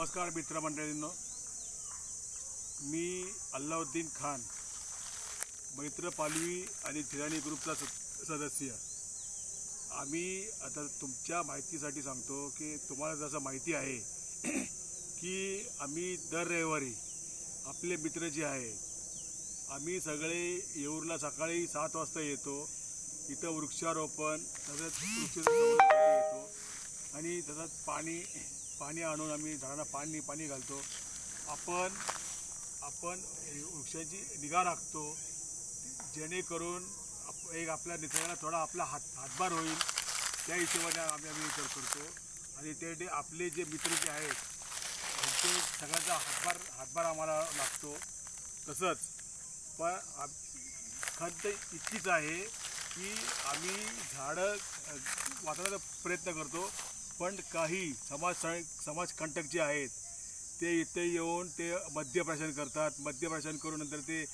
नमस्कार मित्रमंडळींनो, मी अल्लाउद्दीन खान, मैत्र पालवी आणि थिराणी ग्रुपचा सदस्य। आम्ही आता तुमच्या माहितीसाठी सांगतो की तुम्हाला जसं माहिती आहे की आम्ही दर रविवारी आपले मित्र जे आहे आम्ही सगळे येऊरला सकाळी 7 वाजता येतो। इथं वृक्षारोपण तसंच वृक्षारोपणासाठी येतो आणि तसंच पाणी आणून आम्ही झाडांना पाणी घालतो। आपण वृक्षांची निगा राखतो जेणेकरून एक आपल्या निसर्गाला थोडा आपला हातभार होईल त्या हिशोबाने आम्ही विचार करतो। आणि ते आपले जे मित्र जे आहेत त्यांचे सगळ्यांचा हातभार आम्हाला लागतो। तसंच पण खंत इतकीच आहे की आम्ही झाडं वाचवण्याचा प्रयत्न करतो, पण काही समाजकंटक जे आहेत ते इथे येऊन ते मद्यप्राशन करतात। मद्यप्राशन करून नंतर ते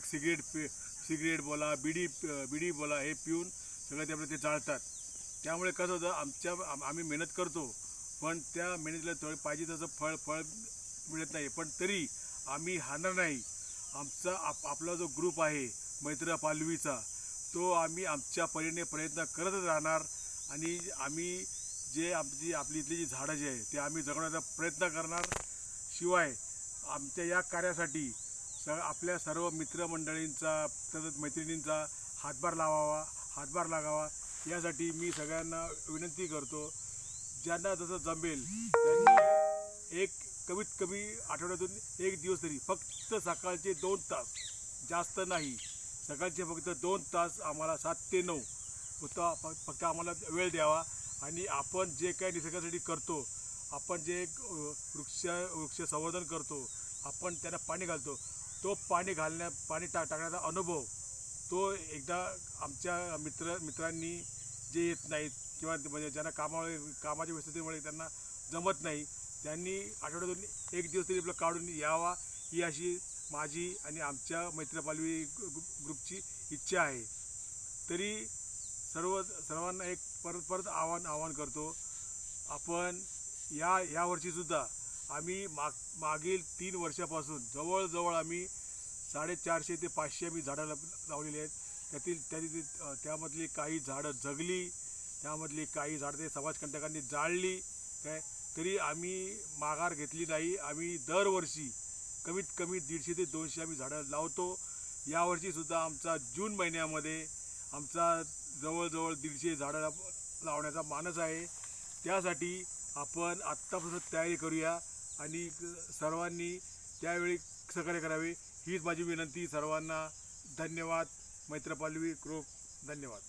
सिगरेट बोला बिडी बोला हे पिऊन सगळं ते आपलं ते जाळतात। त्यामुळे कसं होतं, आम्ही मेहनत करतो पण त्या मेहनतीला थोडं पाहिजे तसं फळ मिळत नाही, पण तरी आम्ही हारणार नाही। आपला जो ग्रुप आहे मैत्र पालवीचा तो आम्ही आमच्या परीने प्रयत्न करतच राहणार आणि आम्ही जे आपली इथली जी झाडं जे आहे ते आम्ही जगवण्याचा प्रयत्न करणार। शिवाय आमच्या या कार्यासाठी आपल्या सर्व मित्रमंडळींचा तसंच मैत्रिणींचा हातभार लागावा यासाठी मी सगळ्यांना विनंती करतो। ज्यांना जसं जमेल त्यांनी कमीत कमी आठवड्यातून 1 दिवस तरी फक्त सकाळचे 2 तास, जास्त नाही, सकाळचे फक्त 2 तास आम्हाला 7 ते 9 फक्त आम्हाला वेळ द्यावा। आणि आपण जे काही निसर्गासाठी करतो, आपण जे वृक्ष संवर्धन करतो, आपण त्यांना पाणी घालतो, तो पाणी टाकण्याचा अनुभव तो एकदा आमच्या मित्रांनी जे येत नाहीत किंवा म्हणजे ज्यांना कामाच्या व्यस्ततेमुळे त्यांना जमत नाही त्यांनी आठवड्यातून 1 दिवस तरी आपलं काढून यावा ही अशी माझी आणि आमच्या मैत्रपालवी ग्रुपची इच्छा आहे। तरी सर्वांना एक परत आवाहन करतो, आपण या वर्षीसुद्धा आम्ही मागील 3 वर्षापासून जवळजवळ आम्ही 450 ते 500 आम्ही झाडं लावलेली आहेत। त्यामधली काही झाडं जगली, त्यामधली काही झाडं ते समाजकंटकांनी जाळली काय, तरी आम्ही माघार घेतली नाही। आम्ही दरवर्षी कमीत कमी 150 ते 200 आम्ही झाडं लावतो। यावर्षीसुद्धा आमचा जून महिन्यामध्ये आमचा जवळजवळ 150 झाडं लावण्याचा मानस आहे। त्यासाठी आपण आत्तापासून तयारी करूया आणि सर्वांनी त्यावेळी सहकार्य करावे हीच माझी विनंती सर्वांना। धन्यवाद। मैत्रपालवी ग्रुप, धन्यवाद।